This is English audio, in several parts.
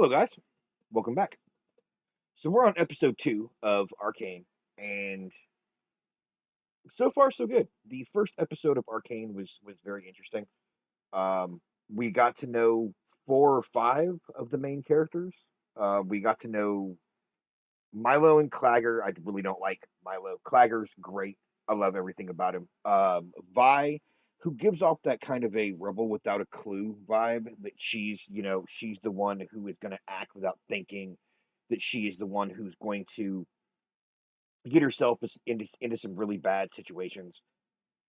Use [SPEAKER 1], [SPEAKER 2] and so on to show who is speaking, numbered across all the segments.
[SPEAKER 1] Hello, guys. Welcome back. So we're on episode 2 of Arcane, and so far so good. The first episode of Arcane was very interesting. We got to know 4 or 5 of the main characters. We got to know Milo and Clagger. I really don't like Milo. Clagger's great. I love everything about him. Vi, who gives off that kind of a rebel without a clue vibe, that she's the one who is going to act without thinking, that she is the one who's going to get herself into some really bad situations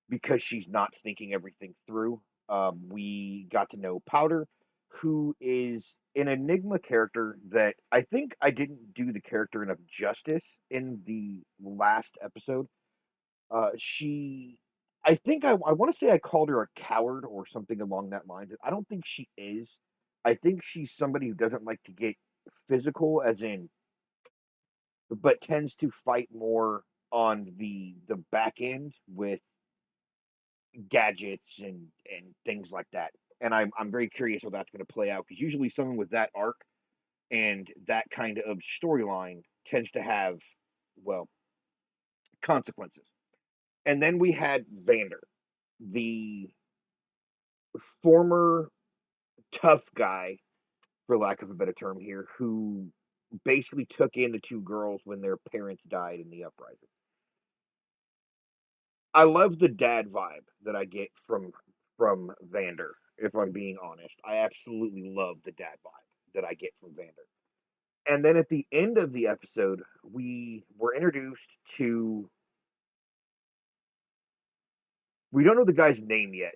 [SPEAKER 1] because she's not thinking everything through. We got to know Powder, who is an enigma character that I think I didn't do the character enough justice in the last episode. I think I want to say I called her a coward or something along that line. I don't think she is. I think she's somebody who doesn't like to get physical, as in, but tends to fight more on the back end with gadgets and things like that. And I'm very curious how that's going to play out, because usually someone with that arc and that kind of storyline tends to have, well, consequences. And then we had Vander, the former tough guy, for lack of a better term here, who basically took in the 2 girls when their parents died in the uprising. I love the dad vibe that I get from Vander, if I'm being honest. I absolutely love the dad vibe that I get from Vander. And then at the end of the episode, we were introduced to, we don't know the guy's name yet.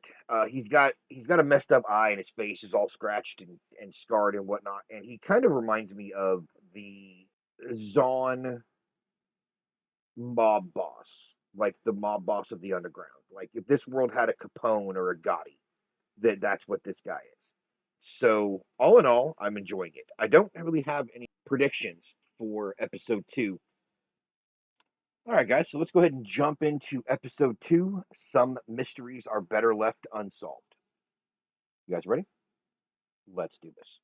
[SPEAKER 1] He's got a messed up eye, and his face is all scratched and scarred and whatnot. And he kind of reminds me of the Zaun mob boss, like the mob boss of the underground. Like if this world had a Capone or a Gotti, that's what this guy is. So all in all, I'm enjoying it. I don't really have any predictions for episode 2. All right, guys, so let's go ahead and jump into episode 2. Some mysteries are better left unsolved. You guys ready? Let's do this.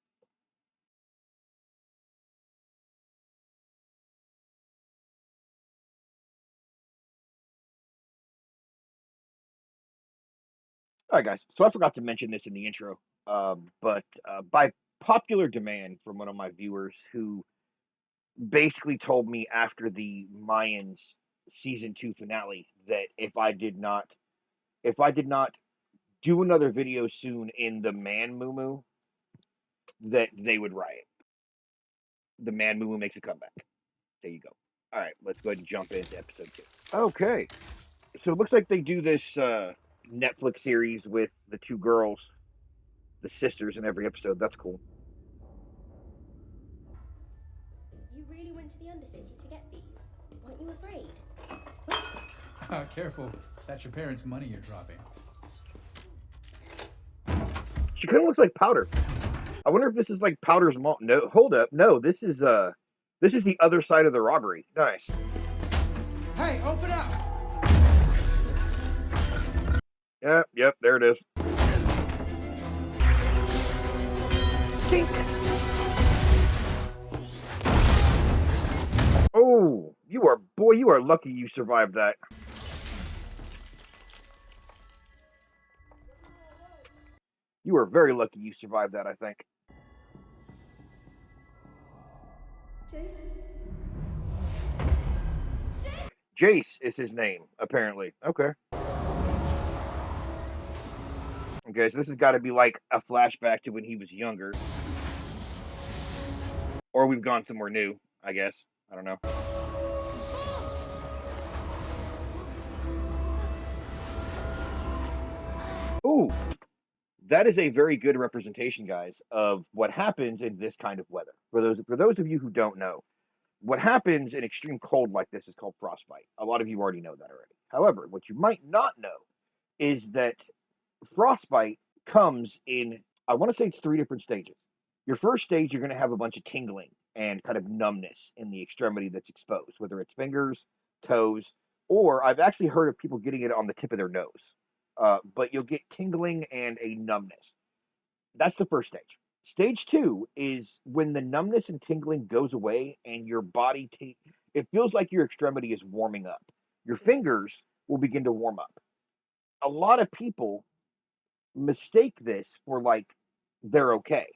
[SPEAKER 1] All right, guys. So I forgot to mention this in the intro, but by popular demand from one of my viewers, who basically told me after the Mayans season 2 finale that if I did not do another video soon in the man moo that they would riot. The man moo makes a comeback. There you go. All right, let's go ahead and jump into episode 2. Okay, so it looks like they do this Netflix series with the 2 girls, the sisters, in every episode. That's cool.
[SPEAKER 2] You really went to the undercity to get these? Weren't you afraid?
[SPEAKER 3] Careful. That's your parents' money you're dropping.
[SPEAKER 1] She kind of looks like Powder. I wonder if this is like Powder's mom. No, hold up. No, this is the other side of the robbery. Nice.
[SPEAKER 3] Hey, open up!
[SPEAKER 1] Yep, there it is. Tink. Oh, you are lucky you survived that. You are very lucky you survived that, I think. Jace is his name, apparently. Okay. Okay, so this has got to be like a flashback to when he was younger. Or we've gone somewhere new, I guess. I don't know. Ooh, that is a very good representation, guys, of what happens in this kind of weather. For those of you who don't know, what happens in extreme cold like this is called frostbite. A lot of you already know that already. However, what you might not know is that frostbite comes in, I want to say it's 3 different stages. Your first stage, you're going to have a bunch of tingling and kind of numbness in the extremity that's exposed, whether it's fingers, toes, or I've actually heard of people getting it on the tip of their nose. But you'll get tingling and a numbness. That's the first stage. Stage 2 is when the numbness and tingling goes away and your body it feels like your extremity is warming up. Your fingers will begin to warm up. A lot of people mistake this for like they're okay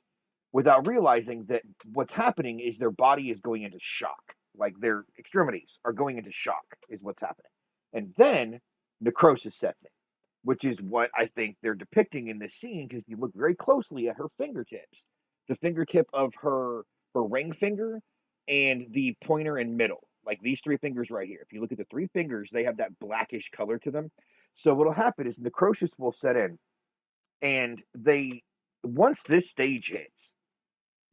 [SPEAKER 1] without realizing that what's happening is their body is going into shock. Like their extremities are going into shock, is what's happening. And then necrosis sets in, which is what I think they're depicting in this scene. Because if you look very closely at her fingertips, the fingertip of her ring finger and the pointer and middle, like these three fingers right here. If you look at the three fingers, they have that blackish color to them. So what'll happen is necrosis will set in, and once this stage hits,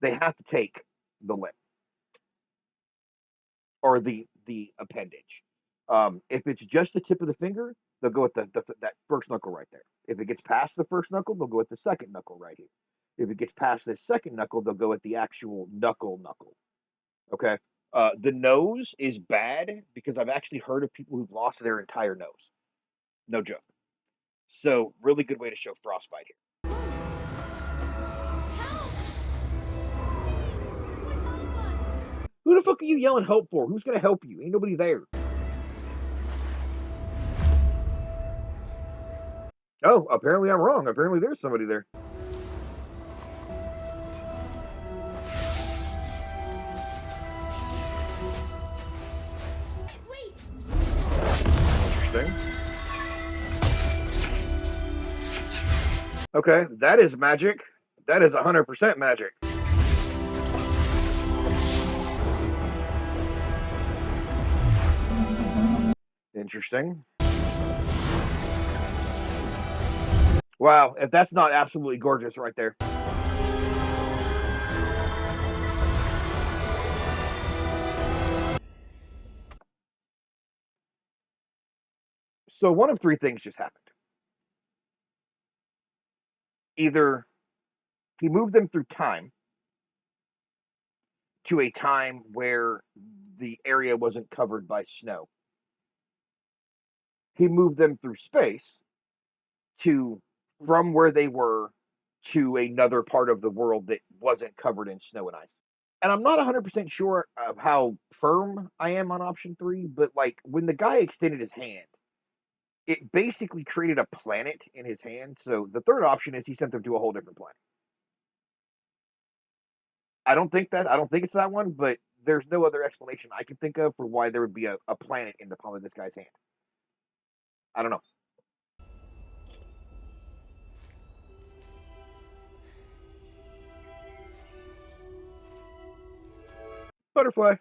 [SPEAKER 1] they have to take the limb or the appendage. If it's just the tip of the finger, they'll go with that first knuckle right there. If it gets past the first knuckle, they'll go with the second knuckle right here. If it gets past the second knuckle, they'll go with the actual knuckle. Okay. The nose is bad because I've actually heard of people who've lost their entire nose. No joke. So really good way to show frostbite here. Who the fuck are you yelling help for? Who's gonna help you? Ain't nobody there. Oh, apparently I'm wrong. Apparently there's somebody there.
[SPEAKER 2] Wait!
[SPEAKER 1] Interesting. Okay, that is magic. That is 100% magic. Interesting. Wow, if that's not absolutely gorgeous right there. So one of three things just happened. Either he moved them through time to a time where the area wasn't covered by snow. He moved them through space from where they were to another part of the world that wasn't covered in snow and ice. And I'm not 100% sure of how firm I am on option 3, but like when the guy extended his hand, it basically created a planet in his hand. So the third option is he sent them to a whole different planet. I don't think it's that one, but there's no other explanation I can think of for why there would be a planet in the palm of this guy's hand. I don't know. Butterfly.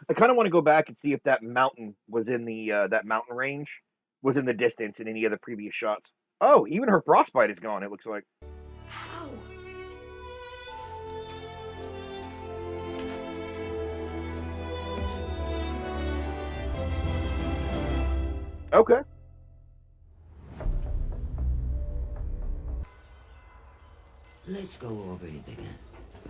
[SPEAKER 1] I kind of want to go back and see if that mountain was in that mountain range was in the distance in any of the previous shots. Oh, even her frostbite is gone. It looks like.
[SPEAKER 2] How?
[SPEAKER 1] Okay.
[SPEAKER 4] Let's go over it again.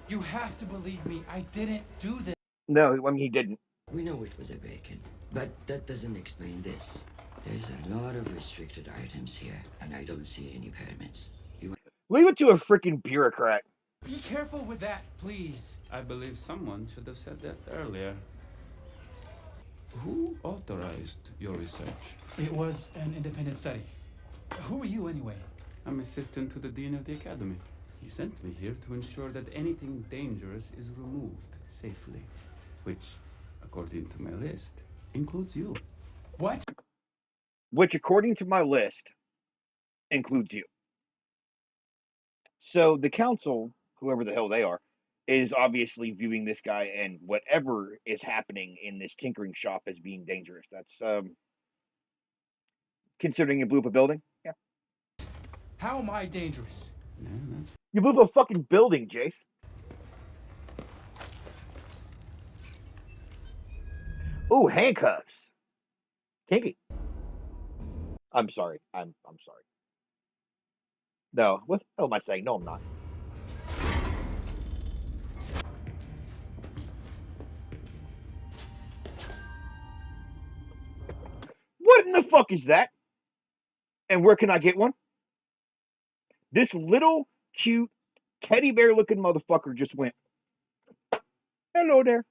[SPEAKER 3] You have to believe me. I didn't do this.
[SPEAKER 1] No, I mean he didn't.
[SPEAKER 4] We know it was a break-in, but that doesn't explain this. There's a lot of restricted items here, and I don't see any permits.
[SPEAKER 1] Leave it to a freaking bureaucrat.
[SPEAKER 3] Be careful with that, please.
[SPEAKER 5] I believe someone should have said that earlier. Who authorized your research?
[SPEAKER 3] It was an independent study. Who are you anyway?
[SPEAKER 5] I'm assistant to the dean of the academy. He sent me here to ensure that anything dangerous is removed safely, which, according to my list, includes you.
[SPEAKER 3] What?
[SPEAKER 1] Which, according to my list, includes you. So the council, whoever the hell they are, is obviously viewing this guy and whatever is happening in this tinkering shop as being dangerous. That's considering you blew up a building. Yeah.
[SPEAKER 3] How am I dangerous?
[SPEAKER 5] Yeah, that's
[SPEAKER 1] You blew up a fucking building, Jace. Ooh, handcuffs. Kinky. I'm sorry. I'm sorry. No, what the hell am I saying? No, I'm not. What in the fuck is that? And where can I get one? This little cute teddy bear looking motherfucker just went, hello there.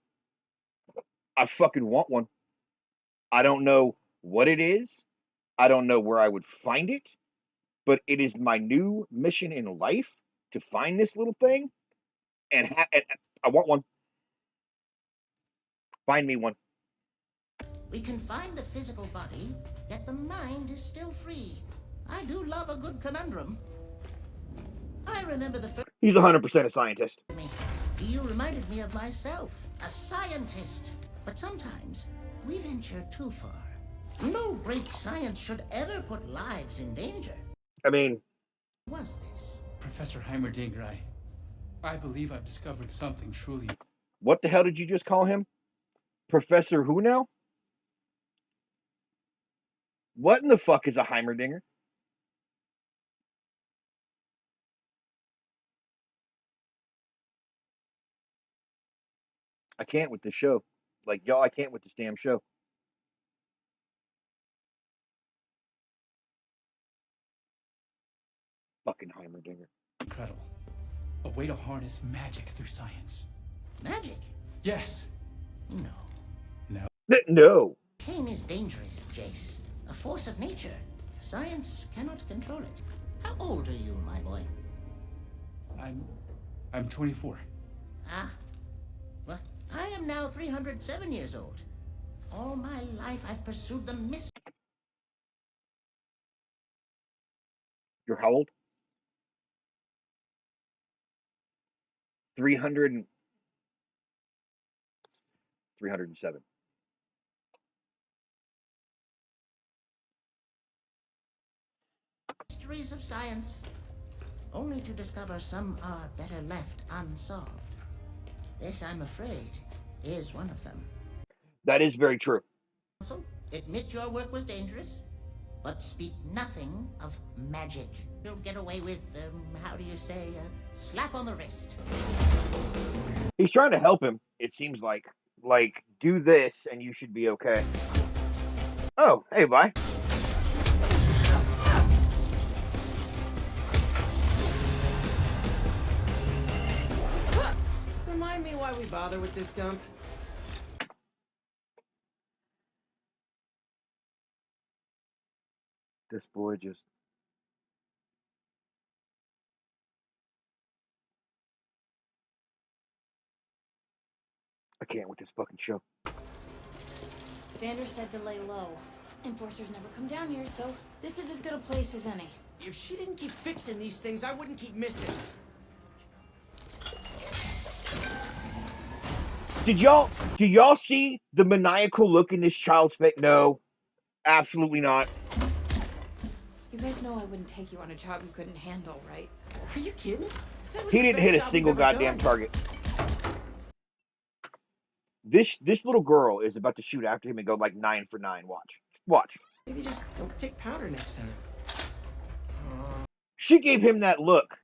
[SPEAKER 1] I fucking want one. I don't know what it is. I don't know where I would find it, but it is my new mission in life to find this little thing, and I want one. Find me one.
[SPEAKER 6] We can find the physical body, yet the mind is still free. I do love a good conundrum. I remember the first...
[SPEAKER 1] He's 100% a scientist.
[SPEAKER 6] You reminded me of myself, a scientist. But sometimes we venture too far. No great science should ever put lives in danger.
[SPEAKER 1] I mean...
[SPEAKER 6] Was this?
[SPEAKER 3] Professor Heimerdinger, I believe I've discovered something truly...
[SPEAKER 1] What the hell did you just call him? Professor who now? What in the fuck is a Heimerdinger? I can't with this show. Like, y'all, I can't with this damn show. Fucking Heimerdinger.
[SPEAKER 3] Incredible. A way to harness magic through science.
[SPEAKER 6] Magic?
[SPEAKER 3] Yes.
[SPEAKER 6] No.
[SPEAKER 1] No.
[SPEAKER 6] Arcane is dangerous, Jace. A force of nature. Science cannot control it. How old are you, my boy?
[SPEAKER 3] I'm 24.
[SPEAKER 6] Ah. Well, I am now 307 years old. All my life I've pursued the mystery.
[SPEAKER 1] You're how old? 307.
[SPEAKER 6] Mysteries of science, only to discover some are better left unsolved. This, I'm afraid, is one of them.
[SPEAKER 1] That is very true.
[SPEAKER 6] So, admit your work was dangerous, but speak nothing of magic. You'll get away with, how do you say, a slap on the wrist.
[SPEAKER 1] He's trying to help him, it seems like. Like, do this and you should be okay. Oh, hey, Vi.
[SPEAKER 7] Remind me why we bother with this dump.
[SPEAKER 1] This boy just... I can't with this fucking show.
[SPEAKER 8] Vander said to lay low. Enforcers never come down here, so this is as good a place as any.
[SPEAKER 7] If she didn't keep fixing these things, I wouldn't keep missing.
[SPEAKER 1] Do y'all see the maniacal look in this child's face? No, absolutely not.
[SPEAKER 8] You guys know I wouldn't take you on a job you couldn't handle, right?
[SPEAKER 7] Are you kidding? That was
[SPEAKER 1] He
[SPEAKER 7] the
[SPEAKER 1] didn't
[SPEAKER 7] best
[SPEAKER 1] hit a
[SPEAKER 7] job
[SPEAKER 1] single
[SPEAKER 7] we've ever
[SPEAKER 1] goddamn
[SPEAKER 7] done.
[SPEAKER 1] target. This little girl is about to shoot after him and go like 9 for 9. Watch.
[SPEAKER 7] Maybe just don't take powder next time.
[SPEAKER 1] She gave him that look.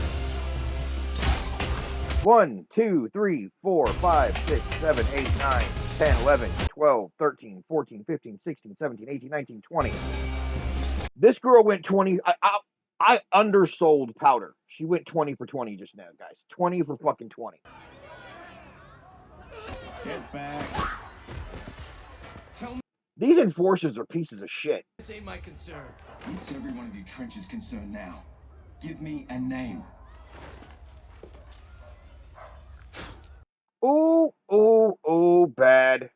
[SPEAKER 1] 1, 2, 3, 4, 5, 6, 7, 8, 9, 10, 11, 12, 13, 14, 15, 16, 17, 18, 19, 20. This girl went 20. I undersold powder. She went 20 for 20 just now, guys. 20 for fucking 20.
[SPEAKER 9] Get back. Tell me.
[SPEAKER 1] These enforcers are pieces of shit.
[SPEAKER 7] This ain't my concern.
[SPEAKER 9] It's every one of you trenches concerned now. Give me a name.
[SPEAKER 1] Oh, bad.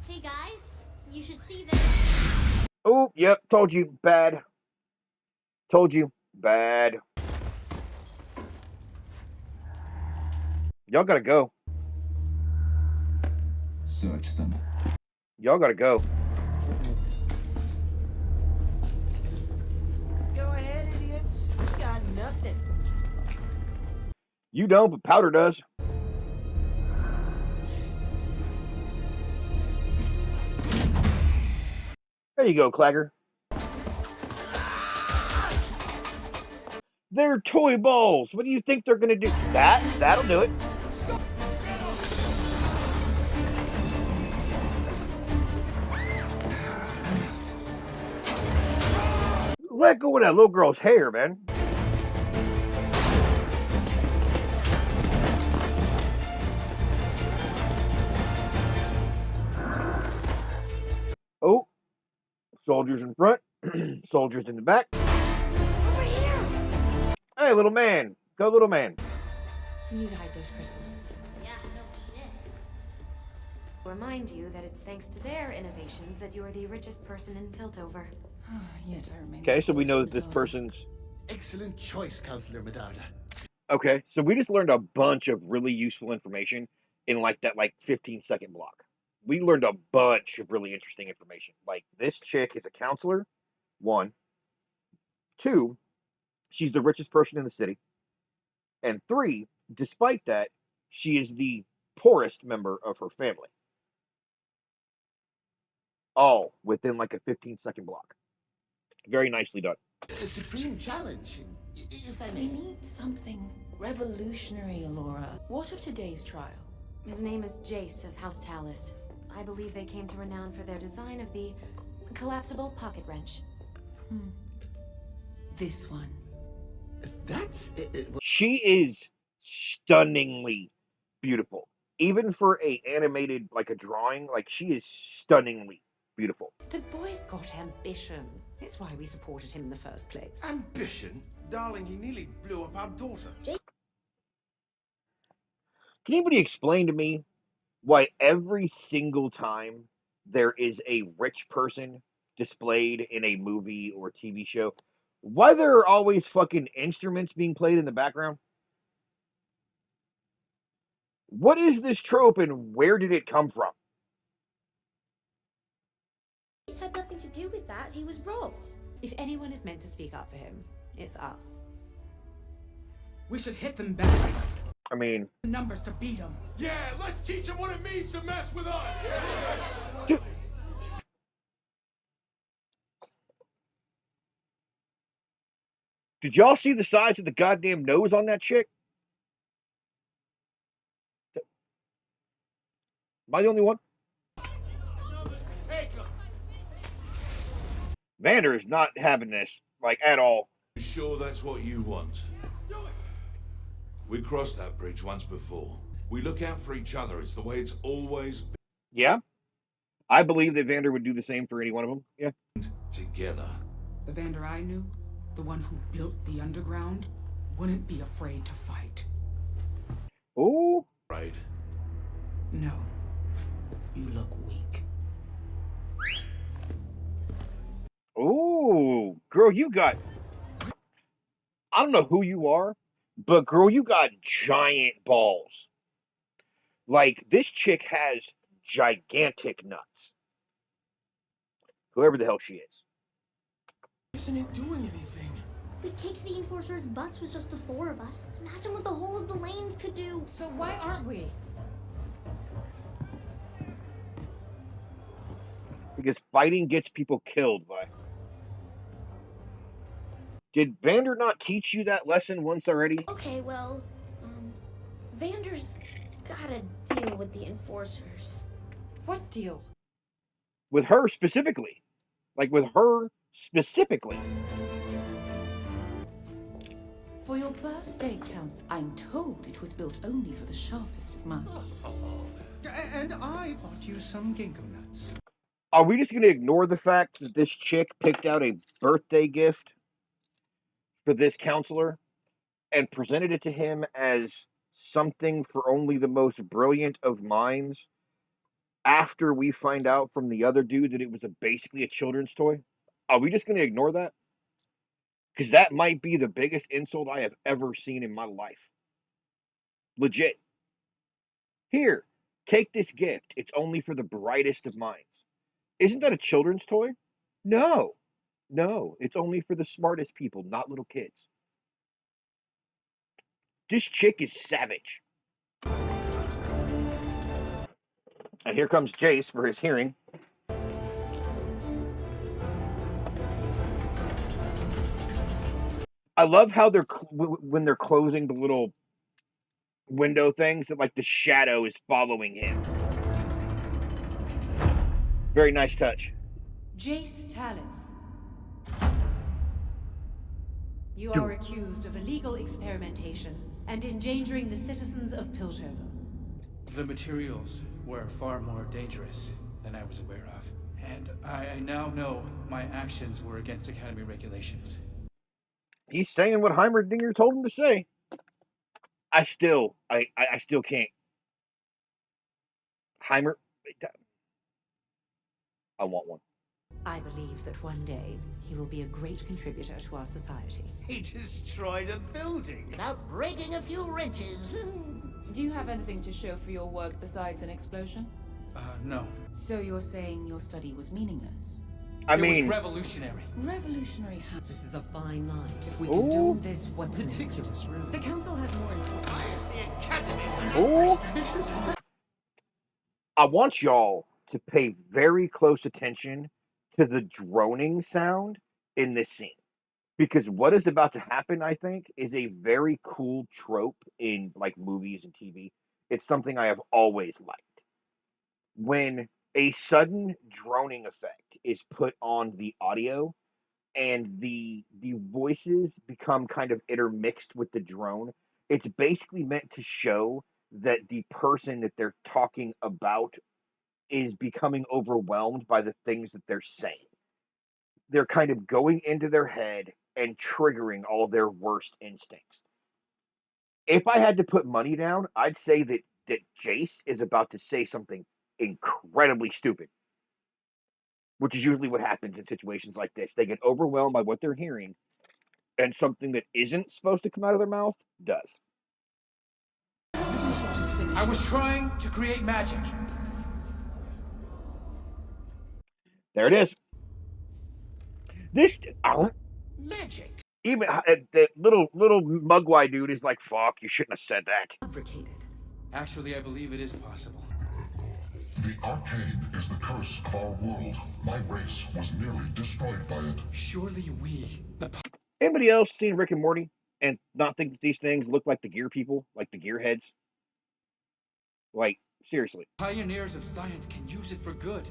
[SPEAKER 2] Hey guys, you should see this.
[SPEAKER 1] Oh, yep, told you, bad. Told you, bad. Y'all gotta go.
[SPEAKER 9] Search them.
[SPEAKER 1] Y'all gotta go.
[SPEAKER 7] Go ahead, idiots. We got nothing.
[SPEAKER 1] You don't, but powder does. There you go, Clagger. They're toy balls. What do you think they're gonna do? That'll do it. Let go of that little girl's hair, man. Oh, soldiers in front, soldiers in the back.
[SPEAKER 8] Over here!
[SPEAKER 1] Hey, little man. Go, little man.
[SPEAKER 8] You need to hide those crystals.
[SPEAKER 2] Yeah, no shit.
[SPEAKER 10] Remind you that it's thanks to their innovations that you're the richest person in Piltover.
[SPEAKER 8] Yet I remain.
[SPEAKER 1] Okay, so we know that this person's...
[SPEAKER 11] Excellent choice, Counselor Medarda.
[SPEAKER 1] Okay, so we just learned a bunch of really useful information in like that 15-second block. We learned a bunch of really interesting information. Like, this chick is a counselor, 1. 2, she's the richest person in the city. And 3, despite that, she is the poorest member of her family. All within like a 15-second block. Very nicely done.
[SPEAKER 11] A supreme challenge, if I
[SPEAKER 8] We
[SPEAKER 11] may.
[SPEAKER 8] need something revolutionary, Alora. What of today's trial?
[SPEAKER 10] His name is Jace of House Talus. I believe they came to renown for their design of the collapsible pocket wrench.
[SPEAKER 8] This one.
[SPEAKER 11] That's
[SPEAKER 1] She is stunningly beautiful. Even for a animated, like a drawing, like she is stunningly beautiful.
[SPEAKER 12] The boy's got ambition. It's why we supported him in the first place.
[SPEAKER 11] ambition. Darling, he nearly blew up our daughter.
[SPEAKER 1] Can anybody explain to me why every single time there is a rich person displayed in a movie or TV show, why there are always fucking instruments being played in the background? What is this trope and where did it come from?
[SPEAKER 2] He's had nothing to do with that. He was robbed.
[SPEAKER 12] If anyone is meant to speak up for him, it's us.
[SPEAKER 7] We should hit them back.
[SPEAKER 1] I mean,
[SPEAKER 7] Numbers to beat them.
[SPEAKER 11] Yeah, let's teach him what it means to mess with us.
[SPEAKER 1] did y'all see the size of the goddamn nose on that chick? Am I the only one? Vander is not having this, like, at all.
[SPEAKER 13] You sure that's what you want? We crossed that bridge once before. We look out for each other. It's the way it's always been.
[SPEAKER 1] Yeah? I believe that Vander would do the same for any one of them. Yeah.
[SPEAKER 13] Together.
[SPEAKER 7] The Vander I knew, the one who built the underground, wouldn't be afraid to fight.
[SPEAKER 1] Oh.
[SPEAKER 13] Right.
[SPEAKER 7] No. You look weak.
[SPEAKER 1] Oh, girl, you got... I don't know who you are, but girl, you got giant balls. Like, this chick has gigantic nuts. Whoever the hell she is.
[SPEAKER 11] Isn't it doing anything?
[SPEAKER 2] We kicked the enforcers' butts with just the 4 of us. Imagine what the whole of the lanes could do.
[SPEAKER 8] So why aren't we?
[SPEAKER 1] Because fighting gets people killed, Vi. Did Vander not teach you that lesson once already?
[SPEAKER 2] Okay, well, Vander's gotta deal with the enforcers.
[SPEAKER 8] What deal?
[SPEAKER 1] With her specifically. Like, with her specifically.
[SPEAKER 8] For your birthday counts, I'm told it was built only for the sharpest of minds.
[SPEAKER 3] And I bought you some ginkgo nuts.
[SPEAKER 1] Are we just going to ignore the fact that this chick picked out a birthday gift for this counselor and presented it to him as something for only the most brilliant of minds after we find out from the other dude that it was basically a children's toy? Are we just going to ignore that? Because that might be the biggest insult I have ever seen in my life. Legit. Here, take this gift. It's only for the brightest of minds. Isn't that a children's toy? No. No, it's only for the smartest people, not little kids. This chick is savage. And here comes Jace for his hearing. I love how they're when they're closing the little window things that like the shadow is following him. Very nice touch.
[SPEAKER 12] Jace Talus.
[SPEAKER 14] You are accused of illegal experimentation and endangering the citizens of Piltover.
[SPEAKER 3] The materials were far more dangerous than I was aware of. And I now know my actions were against Academy regulations.
[SPEAKER 1] He's saying what Heimerdinger told him to say. I still can't. Heimer, I want one.
[SPEAKER 14] I believe that one day he will be a great contributor to our society.
[SPEAKER 6] He destroyed a building without breaking a few wrenches.
[SPEAKER 8] Do you have anything to show for your work besides an explosion?
[SPEAKER 3] No.
[SPEAKER 8] So you're saying your study was meaningless?
[SPEAKER 3] It was revolutionary.
[SPEAKER 8] Revolutionary how?
[SPEAKER 12] This is a fine line. If we
[SPEAKER 1] Ooh.
[SPEAKER 12] can do this, what's ridiculous, really?
[SPEAKER 8] The council has more important.
[SPEAKER 6] Why is the Academy?
[SPEAKER 1] Ooh.
[SPEAKER 6] This is.
[SPEAKER 1] I want y'all to pay very close attention to the droning sound in this scene. Because what is about to happen, I think, is a very cool trope in like movies and TV. It's something I have always liked. When a sudden droning effect is put on the audio and the voices become kind of intermixed with the drone, it's basically meant to show that the person that they're talking about is becoming overwhelmed by the things that they're saying. They're kind of going into their head and triggering all their worst instincts. If I had to put money down, I'd say that Jace is about to say something incredibly stupid, which is usually what happens in situations like this. They get overwhelmed by what they're hearing, and something that isn't supposed to come out of their mouth does.
[SPEAKER 3] I was trying to create magic.
[SPEAKER 1] There it is. This
[SPEAKER 6] magic.
[SPEAKER 1] Even that little mugwai dude is like, "Fuck, you shouldn't have said that."
[SPEAKER 12] Fabricated.
[SPEAKER 3] Actually, I believe it is possible.
[SPEAKER 15] The Arcane is the curse of our world. My race was nearly destroyed by it.
[SPEAKER 3] Surely we,
[SPEAKER 1] Anybody else seen Rick and Morty and not think that these things look like the gear people, like the gearheads? Like, seriously.
[SPEAKER 3] Pioneers of science can use it for good.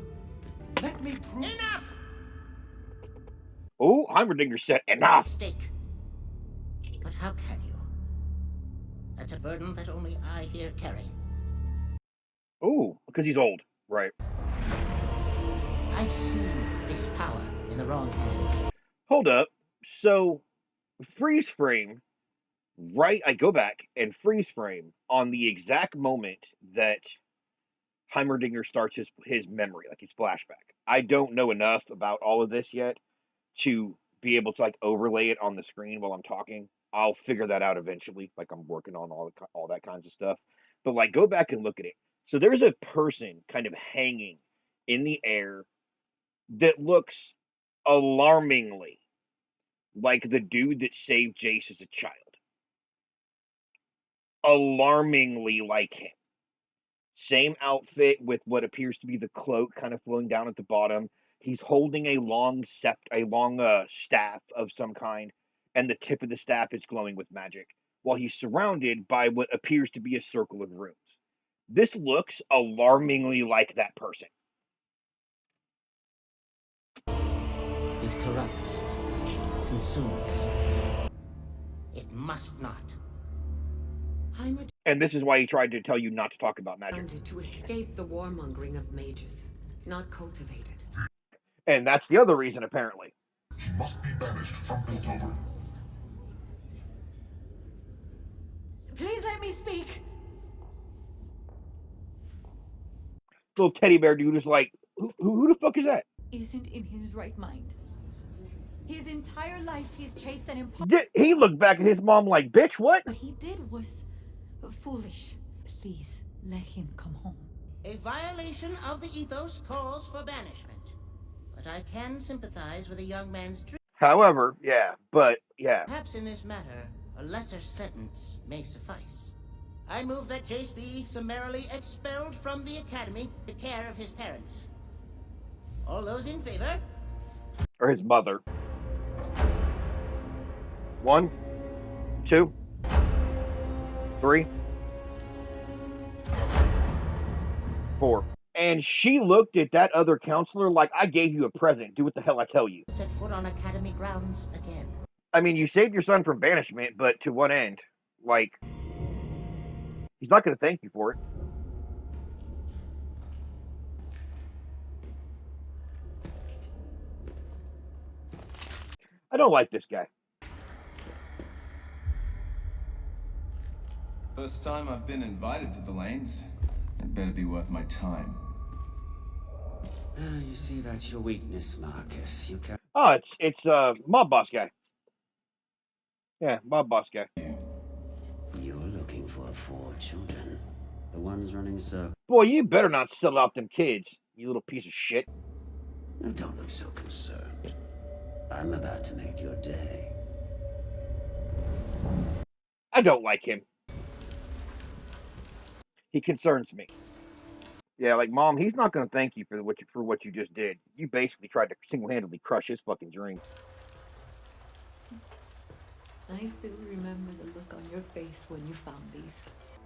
[SPEAKER 3] Let me prove.
[SPEAKER 6] Enough!
[SPEAKER 1] Oh, Heimerdinger said enough.
[SPEAKER 6] Mistake. But how can you? That's a burden that only I here carry.
[SPEAKER 1] Oh, because he's old, right?
[SPEAKER 6] I've seen this power in the wrong hands.
[SPEAKER 1] Hold up. So, freeze frame, right? I go back and freeze frame on the exact moment that Heimerdinger starts his memory, like his flashback. I don't know enough about all of this yet to be able to like overlay it on the screen while I'm talking. I'll figure that out eventually. Like I'm working on all that kinds of stuff. But like go back and look at it. So there's a person kind of hanging in the air that looks alarmingly like the dude that saved Jace as a child. Alarmingly like him. Same outfit with what appears to be the cloak kind of flowing down at the bottom. He's holding a long staff of some kind, and the tip of the staff is glowing with magic, while he's surrounded by what appears to be a circle of runes. This looks alarmingly like that person.
[SPEAKER 6] It corrupts, consumes. It must not.
[SPEAKER 1] And this is why he tried to tell you not to talk about magic.
[SPEAKER 12] To escape the warmongering of mages, not cultivated.
[SPEAKER 1] And that's the other reason, apparently.
[SPEAKER 15] He must be banished from Piltover.
[SPEAKER 8] Please let me speak.
[SPEAKER 1] Little teddy bear dude is like, who the fuck is that?
[SPEAKER 8] Isn't in his right mind. His entire life he's chased an
[SPEAKER 1] He looked back at his mom like, bitch, what?
[SPEAKER 8] What he did was foolish. Please let him come home.
[SPEAKER 6] A violation of the ethos calls for banishment. But I can sympathize with a young man's dream.
[SPEAKER 1] However, but
[SPEAKER 6] Perhaps in this matter, a lesser sentence may suffice. I move that Jace be summarily expelled from the Academy to care of his parents. All those in favor?
[SPEAKER 1] Or his mother. 1, 2, 3, 4. And she looked at that other counselor like, I gave you a present. Do what the hell I tell you.
[SPEAKER 6] Set foot on Academy grounds again.
[SPEAKER 1] I mean, you saved your son from banishment, but to what end? Like, he's not going to thank you for it. I don't like this guy.
[SPEAKER 9] First time I've been invited to the lanes. It better be worth my time.
[SPEAKER 16] You see, that's your weakness, Marcus. You can.
[SPEAKER 1] Oh, it's mob boss guy. Yeah, mob boss guy.
[SPEAKER 16] You're looking for 4 children. The ones running so.
[SPEAKER 1] Boy, you better not sell out them kids, you little piece of shit.
[SPEAKER 16] Don't look so concerned. I'm about to make your day.
[SPEAKER 1] I don't like him. He concerns me. Yeah, like, Mom, he's not going to thank you for what you just did. You basically tried to single-handedly crush his fucking dream.
[SPEAKER 8] I still remember the look on your face when you found these.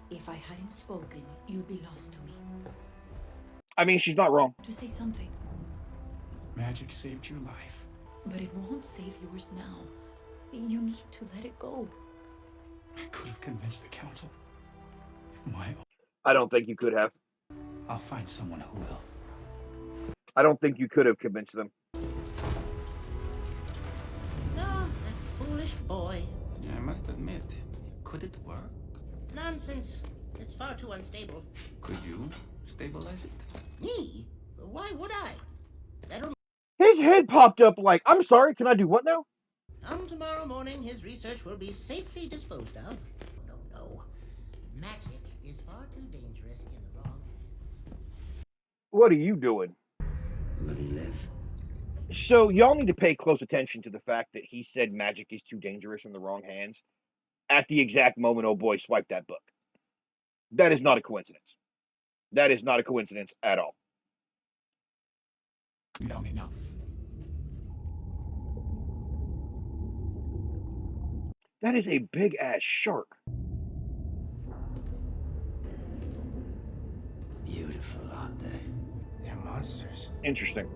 [SPEAKER 8] If I hadn't spoken, you'd be lost to me.
[SPEAKER 1] I mean, she's not wrong.
[SPEAKER 8] To say something.
[SPEAKER 3] Magic saved your life.
[SPEAKER 8] But it won't save yours now. You need to let it go.
[SPEAKER 3] I could have convinced the council. If my...
[SPEAKER 1] I don't think you could have.
[SPEAKER 3] I'll find someone who will.
[SPEAKER 1] I don't think you could have convinced them.
[SPEAKER 6] No, that foolish boy.
[SPEAKER 5] Yeah, I must admit, could it work?
[SPEAKER 6] Nonsense. It's far too unstable.
[SPEAKER 5] Could you stabilize it?
[SPEAKER 6] Me? Why would I? That'll...
[SPEAKER 1] His head popped up like, I'm sorry, can I do what now?
[SPEAKER 6] Come tomorrow morning, his research will be safely disposed of. No. Magic is far too dangerous in the wrong hands.
[SPEAKER 1] What are you doing?
[SPEAKER 16] Let he live.
[SPEAKER 1] So, y'all need to pay close attention to the fact that he said magic is too dangerous in the wrong hands at the exact moment old boy swiped that book. That is not a coincidence. That is not a coincidence at all.
[SPEAKER 3] Not enough.
[SPEAKER 1] That is a big-ass shark.
[SPEAKER 16] Beautiful, aren't they?
[SPEAKER 11] They're monsters.
[SPEAKER 1] Interesting.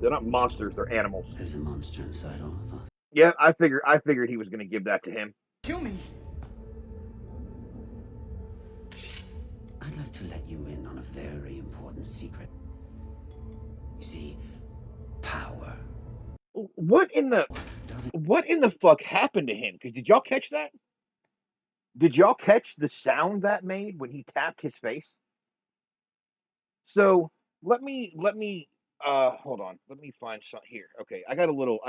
[SPEAKER 1] They're not monsters, they're animals.
[SPEAKER 16] There's a monster inside all of us.
[SPEAKER 1] Yeah, I figured he was going to give that to him.
[SPEAKER 11] Kill me!
[SPEAKER 16] I'd like to let you in on a very important secret. You see, power.
[SPEAKER 1] What in the fuck happened to him? Because did y'all catch that? Did y'all catch the sound that made when he tapped his face? So let me hold on. Let me find some here. Okay, I got a little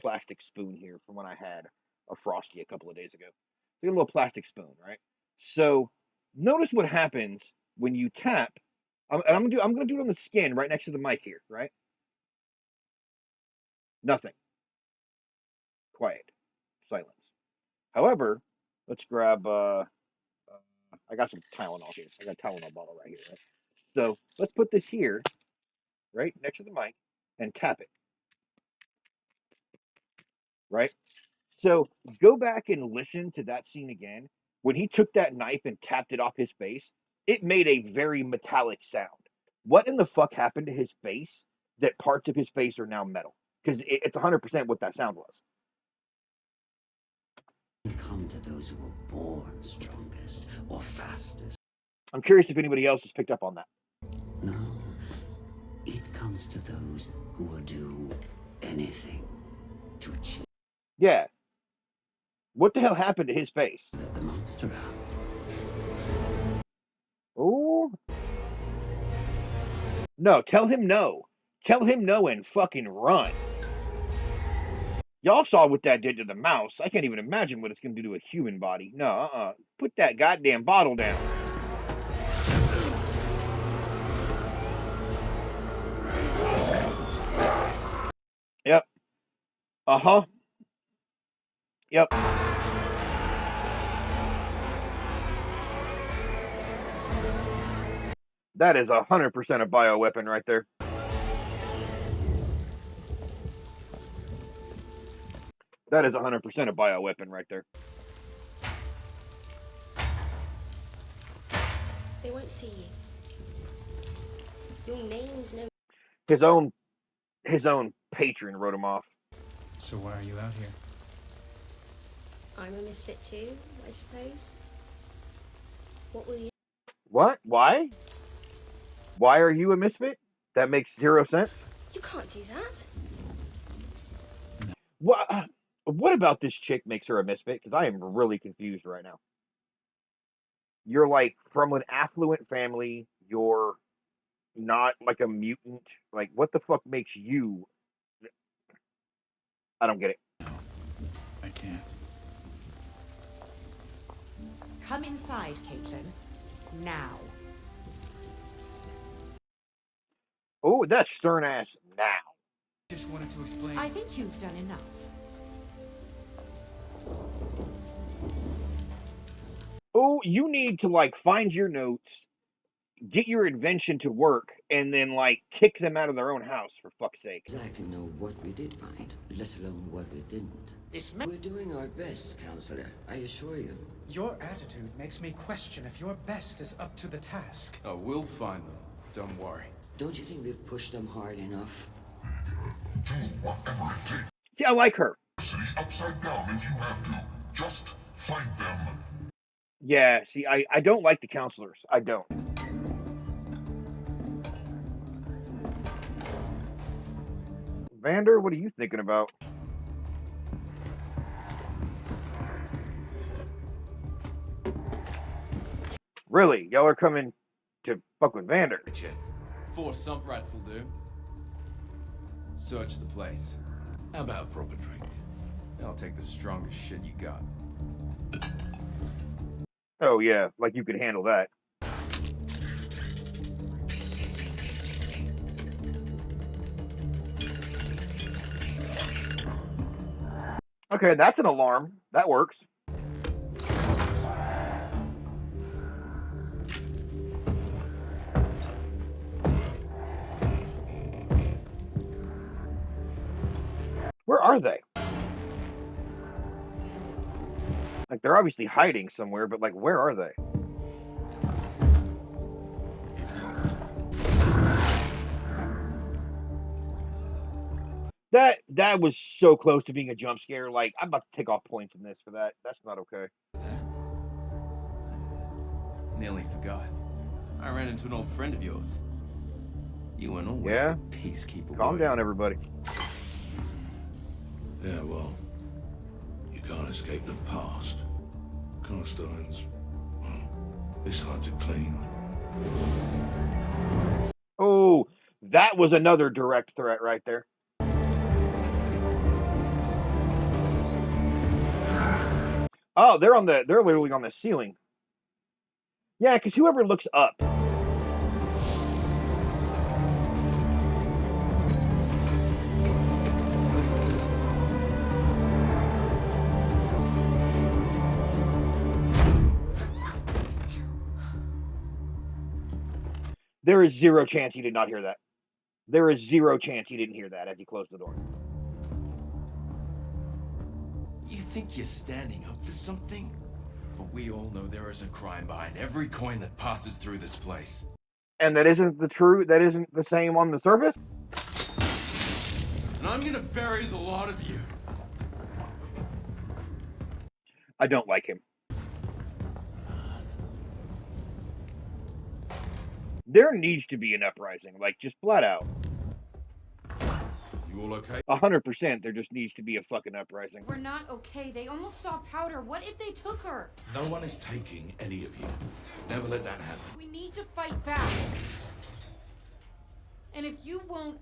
[SPEAKER 1] plastic spoon here from when I had a Frosty a couple of days ago. I got a little plastic spoon, right? So notice what happens when you tap. I'm gonna do it on the skin right next to the mic here, right? Nothing. Quiet. Silence. However, let's grab I got some Tylenol here. I got a Tylenol bottle right here, right? So let's put this here, right next to the mic, and tap it. Right? So go back and listen to that scene again. When he took that knife and tapped it off his face, it made a very metallic sound. What in the fuck happened to his face that parts of his face are now metal? Because it's 100% what that sound was.
[SPEAKER 16] Come to those who were born strongest or fastest.
[SPEAKER 1] I'm curious if anybody else has picked up on that.
[SPEAKER 16] No, it comes to those who will do anything to achieve.
[SPEAKER 1] Yeah. What the hell happened to his face?
[SPEAKER 16] Let the monster out.
[SPEAKER 1] Oh. No, tell him no. Tell him no and fucking run. Y'all saw what that did to the mouse. I can't even imagine what it's going to do to a human body. No, Put that goddamn bottle down. Yep. Uh-huh. Yep. That is 100% a bioweapon right there. That is 100% a bioweapon right there.
[SPEAKER 2] They won't see you. Your name's no...
[SPEAKER 1] His own patron wrote him off.
[SPEAKER 3] So why are you out here?
[SPEAKER 2] I'm a misfit too, I suppose. What will you?
[SPEAKER 1] What? Why? Why are you a misfit? That makes 0 sense.
[SPEAKER 2] You can't do that.
[SPEAKER 1] What about this chick makes her a misfit? Because I am really confused right now. You're like from an affluent family. You're not like a mutant. Like, what the fuck makes you? I don't get it.
[SPEAKER 3] I can't.
[SPEAKER 12] Come inside, Caitlin. Now.
[SPEAKER 1] Oh, that's stern ass now.
[SPEAKER 3] Just wanted to explain.
[SPEAKER 12] I think you've done enough.
[SPEAKER 1] Oh, you need to like find your notes, get your invention to work, and then like kick them out of their own house for fuck's sake.
[SPEAKER 4] Exactly know what we did find, let alone what we didn't. We're doing our best, Counselor, I assure you.
[SPEAKER 11] Your attitude makes me question if your best is up to the task.
[SPEAKER 5] Oh, we'll find them. Don't worry.
[SPEAKER 4] Don't you think we've pushed them hard enough?
[SPEAKER 15] Do whatever it takes.
[SPEAKER 1] See, I like her.
[SPEAKER 15] City upside down if you have to. Just find them.
[SPEAKER 1] Yeah, see, I don't like the counselors. I don't. Vander, what are you thinking about? Really? Y'all are coming to fuck with Vander?
[SPEAKER 5] 4 sump rats will do. Search the place.
[SPEAKER 13] How about a proper drink?
[SPEAKER 5] I'll take the strongest shit you got.
[SPEAKER 1] Oh yeah, like you could handle that. Okay, that's an alarm. That works. Where are they? Like, they're obviously hiding somewhere, but like, where are they? That was so close to being a jump scare. Like, I'm about to take off points in this for that. That's not okay.
[SPEAKER 5] Nearly forgot. I ran into an old friend of yours. You weren't always
[SPEAKER 1] Yeah?
[SPEAKER 5] the peacekeeper.
[SPEAKER 1] Calm down, everybody.
[SPEAKER 13] Yeah, well, you can't escape the past. Cast irons, well, it's hard to clean.
[SPEAKER 1] Oh, that was another direct threat right there. Oh, they're literally on the ceiling. Yeah, because whoever looks up. There is 0 chance he did not hear that. There is 0 chance he didn't hear that as he closed the door.
[SPEAKER 5] You think you're standing up for something? But we all know there is a crime behind every coin that passes through this place.
[SPEAKER 1] And that isn't the same on the surface?
[SPEAKER 5] And I'm gonna bury the lot of you.
[SPEAKER 1] I don't like him. There needs to be an uprising, like just flat out.
[SPEAKER 13] You all okay?
[SPEAKER 1] 100%, there just needs to be a fucking uprising.
[SPEAKER 17] We're not okay. They almost saw Powder. What if they took her?
[SPEAKER 13] No one is taking any of you. Never let that happen.
[SPEAKER 17] We need to fight back. And if you won't,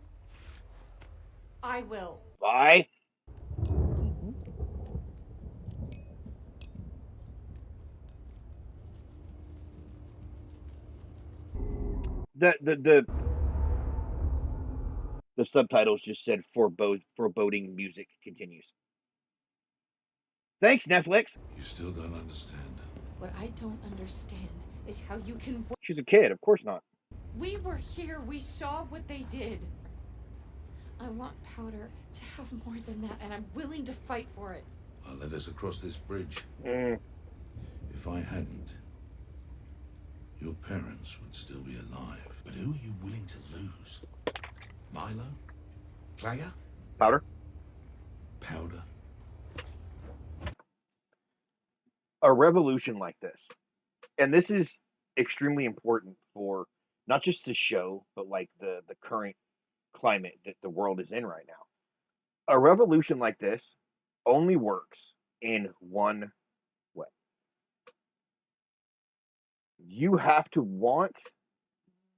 [SPEAKER 17] I will.
[SPEAKER 1] Bye. The subtitles just said foreboding music continues. Thanks, Netflix.
[SPEAKER 13] You still don't understand.
[SPEAKER 17] What I don't understand is how you can.
[SPEAKER 1] She's a kid, of course not.
[SPEAKER 17] We were here. We saw what they did. I want Powder to have more than that, and I'm willing to fight for it.
[SPEAKER 13] I led us across this bridge. If I hadn't, your parents would still be alive. But who are you willing to lose? Milo? Claire?
[SPEAKER 1] Powder?
[SPEAKER 13] Powder?
[SPEAKER 1] A revolution like this, and this is extremely important for not just the show, but like the current climate that the world is in right now. A revolution like this only works in one way. You have to want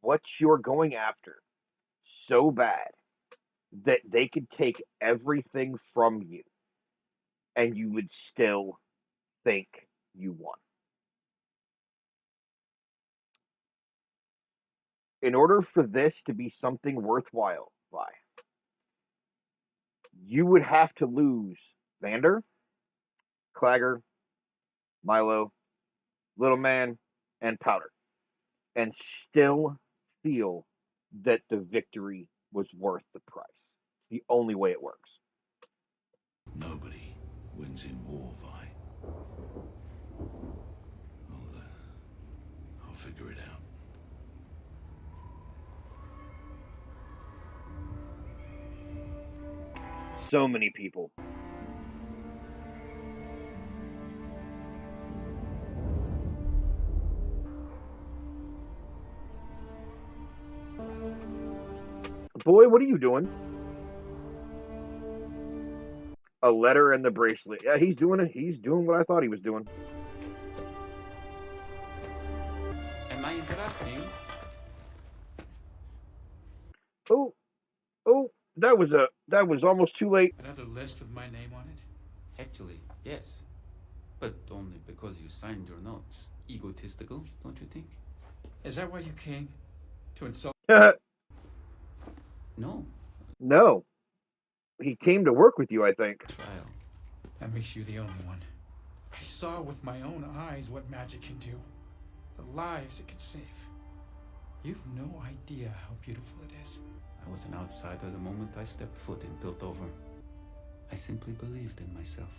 [SPEAKER 1] what you're going after so bad that they could take everything from you and you would still think you won. In order for this to be something worthwhile, you would have to lose Vander, Clagger, Milo, Little Man, and Powder, and still feel that the victory was worth the price. It's the only way it works.
[SPEAKER 13] Nobody wins in war, Vi. I'll figure it out.
[SPEAKER 1] So many people. Boy, what are you doing? A letter and the bracelet. Yeah, he's doing it. He's doing what I thought he was doing.
[SPEAKER 5] Am I interrupting?
[SPEAKER 1] Oh, that was almost too late.
[SPEAKER 3] Another list with my name on it?
[SPEAKER 5] Actually, yes. But only because you signed your notes. Egotistical, don't you think?
[SPEAKER 3] Is that why you came? To insult?
[SPEAKER 5] No.
[SPEAKER 1] No. He came to work with you, I think.
[SPEAKER 5] Trial.
[SPEAKER 3] That makes you the only one. I saw with my own eyes what magic can do. The lives it can save. You've no idea how beautiful it is.
[SPEAKER 5] I was an outsider the moment I stepped foot in Piltover. I simply believed in myself.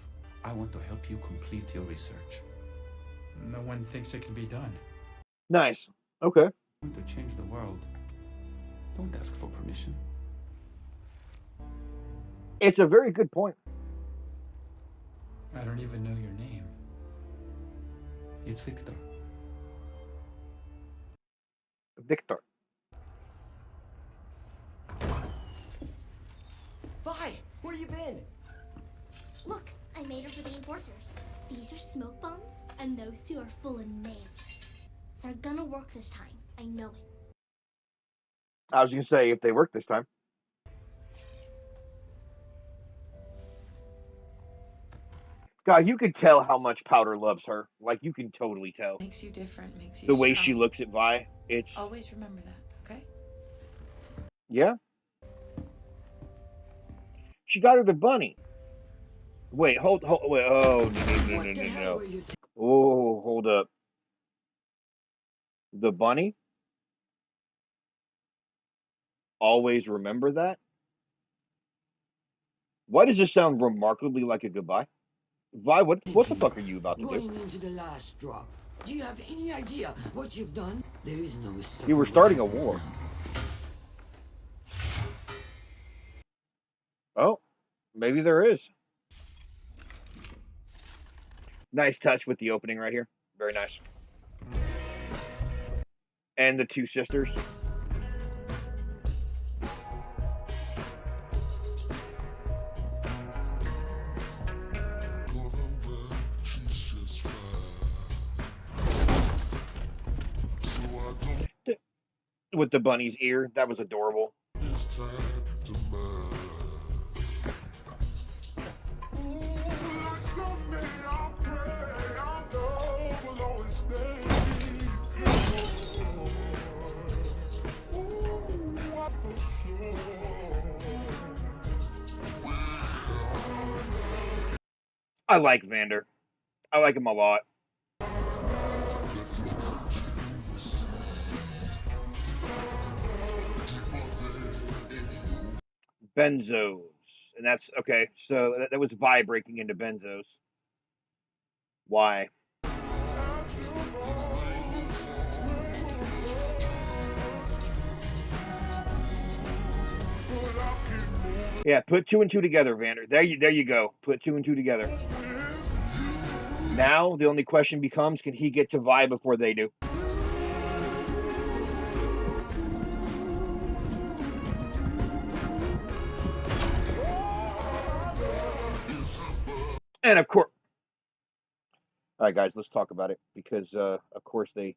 [SPEAKER 5] I want to help you complete your research.
[SPEAKER 3] No one thinks it can be done.
[SPEAKER 1] Nice. Okay.
[SPEAKER 5] I want to change the world. Don't ask for permission.
[SPEAKER 1] It's a very good point.
[SPEAKER 3] I don't even know your name.
[SPEAKER 5] It's Victor.
[SPEAKER 1] Victor.
[SPEAKER 18] Vi, where you been?
[SPEAKER 19] Look, I made it for the enforcers. These are smoke bombs, and those two are full of nails. They're gonna work this time. I know it.
[SPEAKER 1] I was gonna say, if they work this time. God, you can tell how much Powder loves her. Like, you can totally tell.
[SPEAKER 17] Makes you different, makes you
[SPEAKER 1] the way
[SPEAKER 17] strong.
[SPEAKER 1] she looks at Vi, it's...
[SPEAKER 17] Always remember that, okay?
[SPEAKER 1] Yeah. She got her the bunny. Wait, hold, wait, oh, no. Oh, hold up. The bunny? Always remember that? Why does this sound remarkably like a goodbye? Vi, what the fuck are you about to do?
[SPEAKER 4] Going into the last drop. Do you have any idea what you've done? There is no mistake.
[SPEAKER 1] You were starting a war. Oh, maybe there is. Nice touch with the opening right here. Very nice. And the two sisters. With the bunny's ear, that was adorable. I like Vander. I like him a lot. Benzos. And that's, okay, so that was Vi breaking into Benzos. Why? Yeah, put 2 and 2 together, Vander. There you go. Put 2 and 2 together. Now the only question becomes, can he get to Vi before they do? And of course, all right, guys, let's talk about it because, of course, they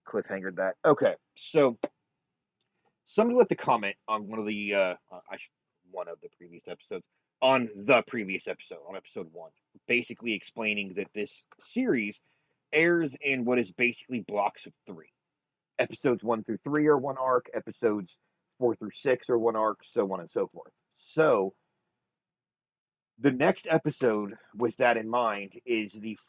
[SPEAKER 1] cliffhangered that. Okay, so somebody left a comment on one of the one of the previous episodes on episode 1, basically explaining that this series airs in what is basically blocks of 3. Episodes 1 through 3 are one arc. Episodes 4 through 6 are one arc. So on and so forth. So the next episode, with that in mind, is the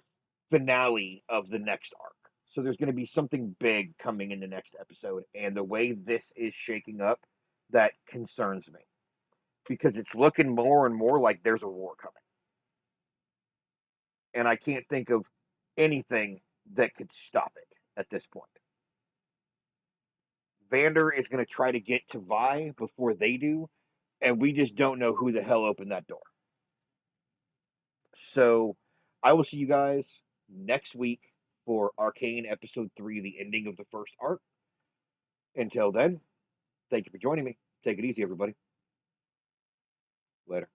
[SPEAKER 1] finale of the next arc. So there's going to be something big coming in the next episode, and the way this is shaking up, that concerns me because it's looking more and more like there's a war coming, and I can't think of anything that could stop it at this point. Vander is going to try to get to Vi before they do, and we just don't know who the hell opened that door. So I will see you guys next week for Arcane Episode 3, the ending of the first arc. Until then, thank you for joining me. Take it easy, everybody. Later.